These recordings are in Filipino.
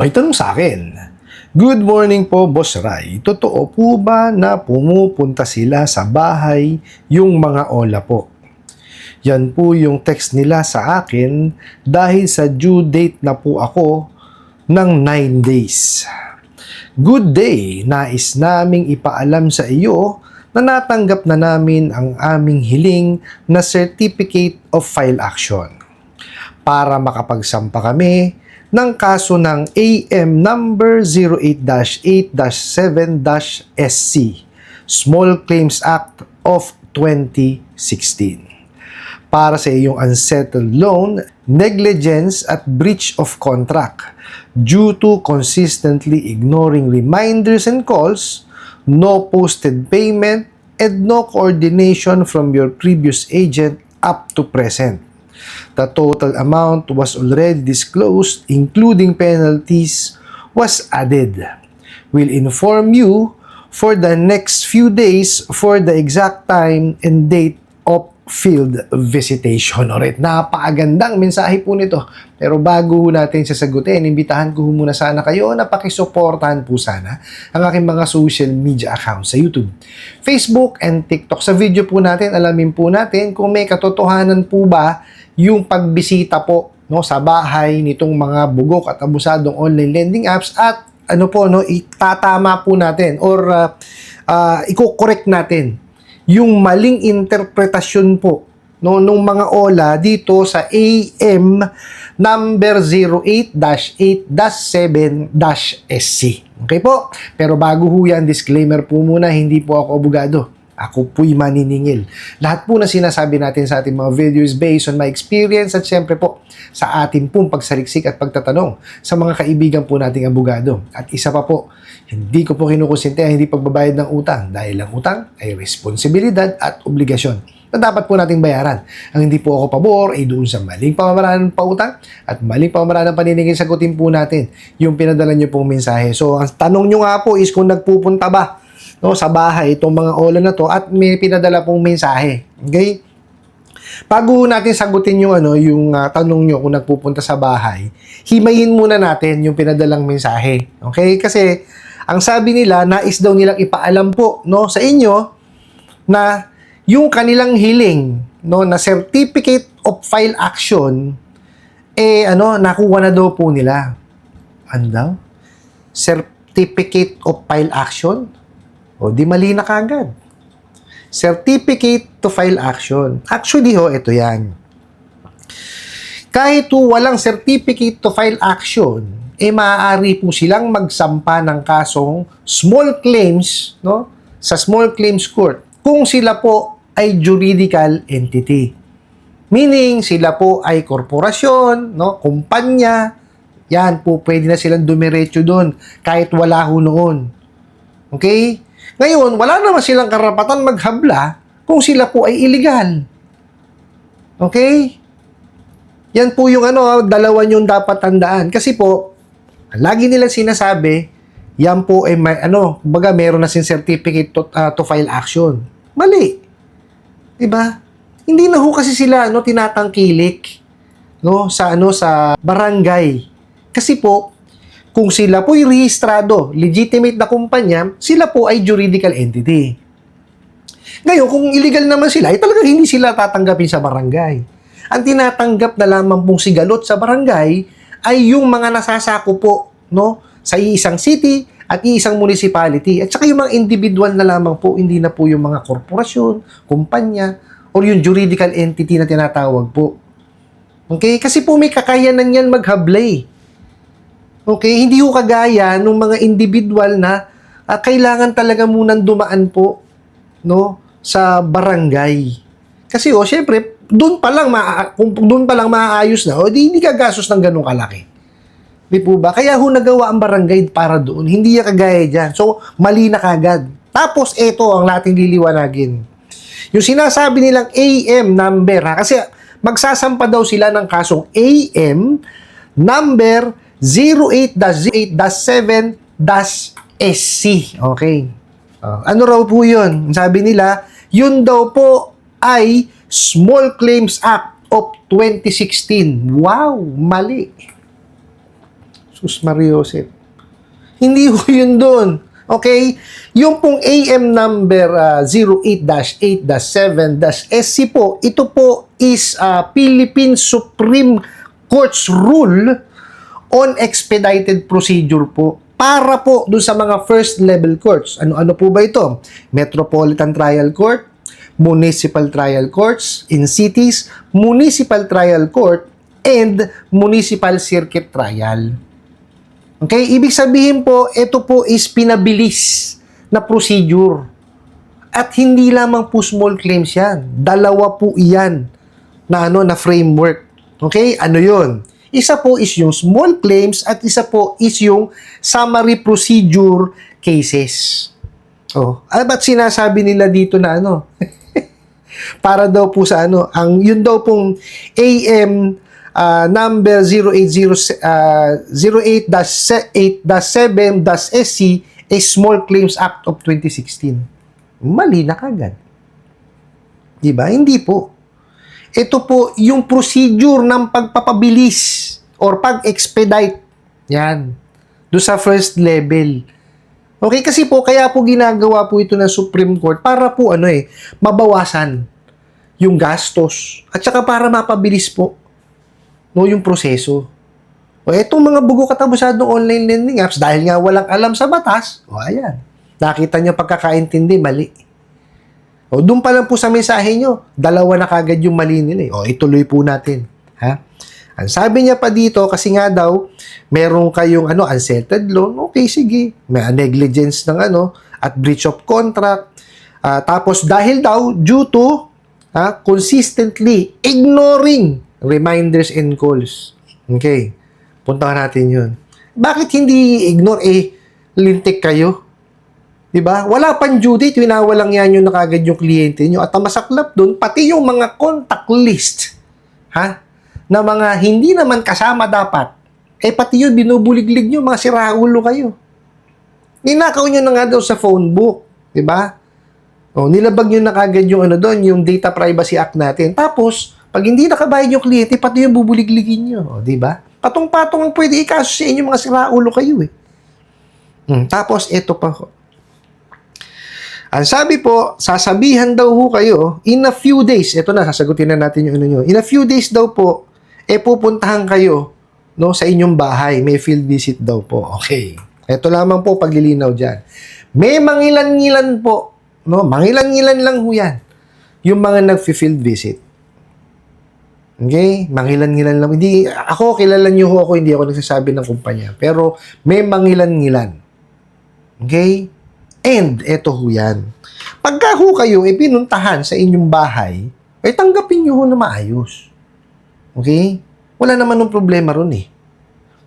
May tanong sa akin, "Good morning po, Boss Ray. Totoo po ba na pumupunta sila sa bahay yung mga OLA po?" Yan po yung text nila sa akin dahil sa due date na po ako ng 9 days. Good day, nais naming ipaalam sa iyo na natanggap na namin ang aming hiling na Certificate of File Action para makapagsampa kami ng kaso ng AM number 08-8-7-SC, Small Claims Act of 2016. Para sa iyong unsettled loan, negligence at breach of contract due to consistently ignoring reminders and calls, no posted payment, and no coordination from your previous agent up to present. The total amount was already disclosed, including penalties, was added. We'll inform you for the next few days for the exact time and date of field visitation. Alright, napakagandang mensahe po nito. Pero bago natin sasagutin, imbitahan ko muna sana kayo na pakisuportahan po sana ang aking mga social media accounts sa YouTube, Facebook, and TikTok. Sa video po natin, alamin po natin kung may katotohanan po ba yung pagbisita po sa bahay nitong mga bugok at abusadong online lending apps at itatama po natin or i-correct natin yung maling interpretasyon po nung mga OLA dito sa AM number 08-8-7-SC. Okay po? Pero bago ho yan, disclaimer po muna, hindi po ako abogado. Ako po'y maniningil. Lahat po na sinasabi natin sa ating mga videos based on my experience at syempre po sa ating pong pagsaliksik at pagtatanong sa mga kaibigan po nating abogado. At isa pa po, hindi ko po kinukonsinti ang hindi pagbabayad ng utang dahil ang utang ay responsibilidad at obligasyon na dapat po nating bayaran. Ang hindi po ako pabor ay doon sa maling pamamaraan ng pautang at maling pamamaraan ng paniningil. Sagutin po natin yung pinadala nyo pong mensahe. So, ang tanong nyo nga po is kung nagpupunta ba sa bahay itong mga OLA na to at may pinadala pong mensahe. Okay? Bago natin sagutin yung tanong nyo kung nagpupunta sa bahay, himayin muna natin yung pinadalang mensahe. Okay? Kasi ang sabi nila, nais daw nilang ipaalam po sa inyo na yung kanilang hiling na Certificate of File Action nakuha na daw po nila. Ano daw? Certificate of File Action? O di mali na kagad. Certificate to File Action. Actually ito yan. Kahit walang Certificate to File Action, maaari po silang magsampa ng kasong small claims sa Small Claims Court kung sila po ay juridical entity. Meaning, sila po ay korporasyon, kumpanya, yan po, pwede na silang dumiretso doon kahit wala ho noon. Okay? Ngayon, wala naman silang karapatan maghabla kung sila po ay illegal. Okay? Yan po yung dalawa yung dapat tandaan. Kasi po, lagi nila sinasabi, yan po ay meron na sin certificate to file action. Mali. Diba? Hindi na ho kasi sila tinatangkilik sa barangay. Kasi po, kung sila po ay rehistrado, legitimate na kumpanya, sila po ay juridical entity. Ngayon, kung illegal naman sila, talagang hindi sila tatanggapin sa barangay. Ang tinatanggap na lamang pong sigalot sa barangay ay yung mga nasasako po sa isang city at isang municipality. At saka yung mga individual na lamang po, hindi na po yung mga korporasyon, kumpanya, or yung juridical entity na tinatawag po. Okay? Kasi po may kakayanan yan maghablay. Okay, hindi ko kagaya ng mga individual na kailangan talaga munang dumaan po sa barangay. Kasi syempre, doon pa lang maaayos na, hindi ka gastos ng ganung kalaki. Di po ba? Kaya nagawa ang barangay para doon. Hindi ka kagaya dyan. So, mali na kagad. Tapos, ito ang nating liliwanagin. Yung sinasabi nilang AM number, kasi magsasampa daw sila ng kasong AM number 08-8-7-SC. Okay. Ano raw po yun? Sabi nila, yun daw po ay Small Claims Act of 2016. Wow, mali. Sus Mariosep. Hindi ho yun doon. Okay? Yung pong AM number 08-8-7-SC po, ito po is Philippine Supreme Court's rule on expedited procedure po para po doon sa mga first level courts. Ano po ba ito? Metropolitan Trial Court, Municipal Trial Courts in cities, Municipal Trial Court, and Municipal Circuit Trial. Okay? Ibig sabihin po, ito po is pinabilis na procedure. At hindi lamang po small claims yan. Dalawa po iyan na framework. Okay? Ano yun? Isa po is yung small claims at isa po is yung summary procedure cases. Ba't sinasabi nila dito na para daw po sa yun daw pong AM number 08-8-7-SC is Small Claims Act of 2016. Mali na kagad. Diba? Hindi po. Ito po yung procedure ng pagpapabilis or pag-expedite. Yan. Doon sa first level. Okay, kasi po, kaya po ginagawa po ito ng Supreme Court para po mabawasan yung gastos. At saka para mapabilis po yung proseso. Etong mga bugo katabusadong online lending apps, dahil nga walang alam sa batas, ayan. Nakita nyo pagkakaintindi, mali. Doon pa lang po sa mensahe nyo, dalawa na kagad yung mali nila. Ituloy po natin. Ha? Ang sabi niya pa dito, kasi nga daw, meron kayong unsettled loan, okay, sige. May negligence ng at breach of contract. Tapos dahil daw, due to consistently ignoring reminders and calls. Okay. Puntahan natin yun. Bakit hindi ignore? Lintik kayo. Diba? Wala pang due date, winawalang yan yung nakagad yung kliyente nyo. At ang masaklap dun, pati yung mga contact list, na mga hindi naman kasama dapat, pati yun, binubuliglig nyo, mga siraulo kayo. Ninakaw nyo na nga daw sa phone book. Diba? Nilabag nyo na kagad yung doon, yung Data Privacy Act natin. Tapos, pag hindi nakabayad yung kliyente, pati yung bubuligligin nyo. Diba? Patong-patong ang pwede ikaso sa inyo, mga siraulo kayo Tapos, eto pa ho. Ang sabi po, sasabihan daw ho kayo, in a few days, ito na, sasagutin na natin yung nyo. In a few days daw po, pupuntahan kayo sa inyong bahay. May field visit daw po. Okay. Ito lamang po paglilinaw dyan. May mangilan-ngilan po. Mangilan-ngilan lang ho yan. Yung mga nag-field visit. Okay? Mangilan-ngilan lang. Hindi, ako, kilala nyo ho ako, hindi ako nagsasabi ng kumpanya. Pero may mangilan-ngilan. Okay? And, eto ho yan. Pagka ho kayo pinuntahan sa inyong bahay, tanggapin nyo ho na maayos. Okay? Wala naman ng problema ron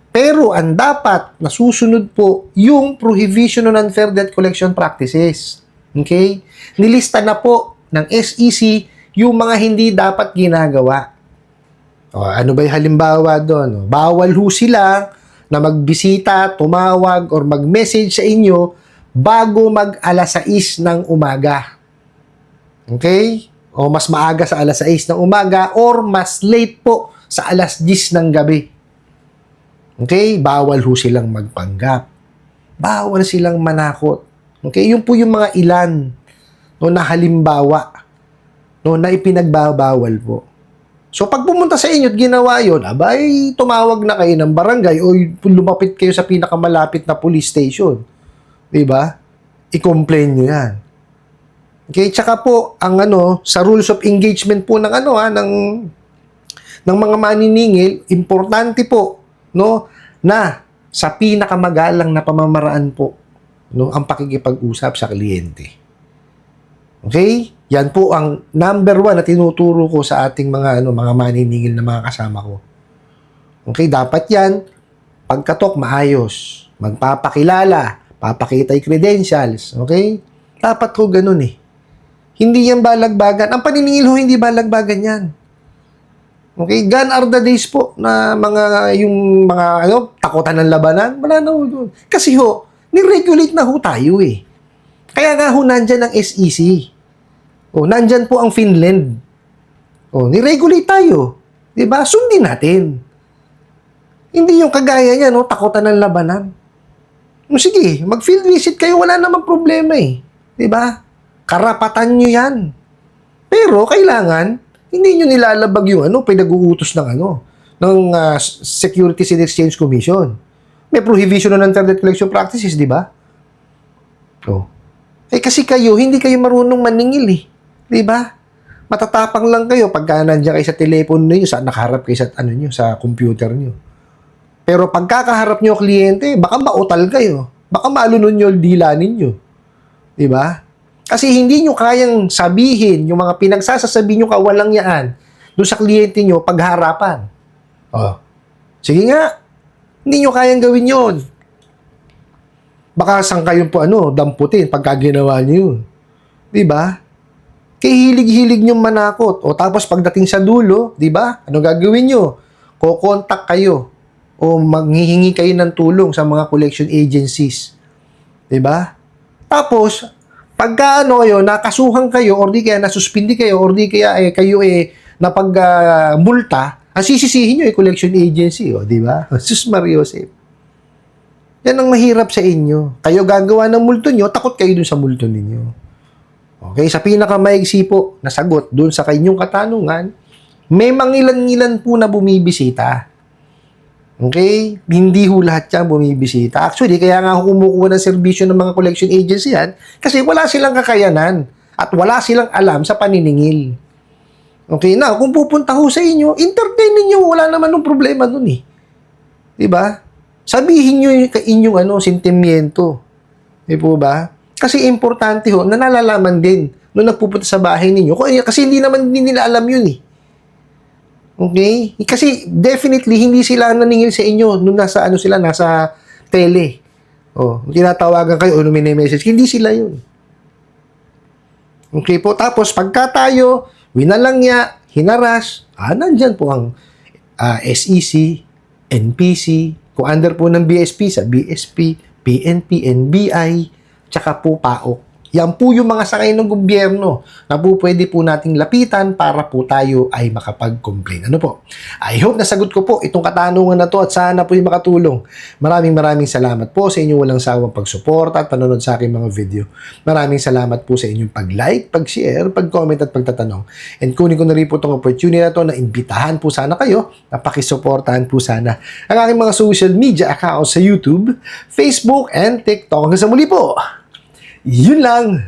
Pero, ang dapat nasusunod po yung Prohibition on Unfair Debt Collection Practices. Okay? Nilista na po ng SEC yung mga hindi dapat ginagawa. Ano ba yung halimbawa doon? Bawal ho sila na magbisita, tumawag, or mag-message sa inyo bago mag-alas 6 ng umaga. Okay? O mas maaga sa alas 6 ng umaga or mas late po sa alas 10 ng gabi. Okay? Bawal ho silang magpanggap. Bawal silang manakot. Okay? Yun po yung mga ilan na halimbawa na ipinagbabawal po. So, pag pumunta sa inyo at ginawa yun, tumawag na kayo ng barangay o lumapit kayo sa pinakamalapit na police station. Diba? I-complain nyo yan. Okay? Tsaka po, ang sa rules of engagement po ng ng mga maniningil, importante po, na sa pinakamagalang na pamamaraan po, ang pakikipag-usap sa kliyente. Okay? Yan po ang number 1 na tinuturo ko sa ating mga maniningil na mga kasama ko. Okay? Dapat yan, pagkatok, maayos. Magpapakilala, papakita yung credentials. Okay? Dapat ko ganun Hindi yan balagbagan. Ang paniningil ho, hindi balagbagan yan. Okay? Gone are the days po na yung mga takutan ng labanan. Wala na ho doon. Kasi ho, ni-regulate na ho tayo Kaya nga ho, nandyan ang SEC. Nandyan po ang Finland. Ni-regulate tayo. Diba? Sundin natin. Hindi yung kagaya niya, no, takutan ng labanan. No, sige, mag-field visit kayo, wala namang problema eh. 'Di ba? Karapatan nyo yan. Pero kailangan, hindi nyo nilalabag yung pinag-uutos ng Securities and Exchange Commission. May prohibition na ng Internet Collection Practices, di ba? Oh. Eh kasi kayo, hindi kayo marunong maningil eh. Di ba? Matatapang lang kayo pagka nandiyan kayo sa telepono niyo, sa nakaharap kayo sa sa computer niyo. Pero pagkakaharap niyo kliyente, baka mautal kayo. Baka malunon niyo yung dila ninyo. Di ba? Kasi hindi nyo kayang sabihin yung mga pinagsasasabi nyo kawalang yaan doon sa kliyente nyo pagharapan. Oh. Sige nga, hindi nyo kayang gawin yon. Baka saan kayong po damputin pagka ginawa nyo yun. Diba? Kaya hilig-hilig nyo manakot. O tapos pagdating sa dulo, diba? Ano gagawin nyo? Kukontak kayo o manghihingi kayo ng tulong sa mga collection agencies. Diba? Tapos, pagka nakasuhan kayo or di kaya nasuspindi kayo or di kaya kayo napag-multa, ang sisisihin nyo collection agency, di ba? Sus Mariosep. Yan ang mahirap sa inyo. Kayo gagawa ng multo nyo, takot kayo dun sa multo ninyo. Okay? Sa pinakamaigsi po na sagot dun sa kanyong katanungan, may mangilan-ngilan po na bumibisita. Okay? Hindi ho lahat yan bumibisita. Actually, kaya nga ako kumukuha ng serbisyo ng mga collection agency yan kasi wala silang kakayanan at wala silang alam sa paniningil. Okay? Now, kung pupunta ho sa inyo, entertain ninyo. Wala naman ng problema dun eh. Diba? Sabihin nyo yung inyong sentimiento. Di po ba? Kasi importante ho na nalalaman din nung nagpupunta sa bahay ninyo. Kasi hindi naman nila alam yun eh. Okay? Kasi definitely hindi sila naningil sa inyo nung nasa nasa tele. Oh, tinatawagan kayo o message. Hindi sila 'yun. Okay po. Tapos pagka tayo winalang niya, hinaras, nandyan po ang SEC, NPC, kung under po ng BSP sa BSP, PNP, NBI, tsaka po PAOK. Yan po yung mga sakay ng gobyerno na po pwede po nating lapitan para po tayo ay makapag-complain. Ano po? I hope nasagot ko po itong katanungan na to at sana po yung makatulong. Maraming salamat po sa inyong walang sawang pagsuporta at panonood sa aking mga video. Maraming salamat po sa inyong pag-like, pag-share, pag-comment at pagtatanong. And kunin ko na rin po itong opportunity na to na imbitahan po sana kayo na pakisuportahan po sana ang aking mga social media accounts sa YouTube, Facebook, and TikTok. Hanggang sa muli po! Yun lang!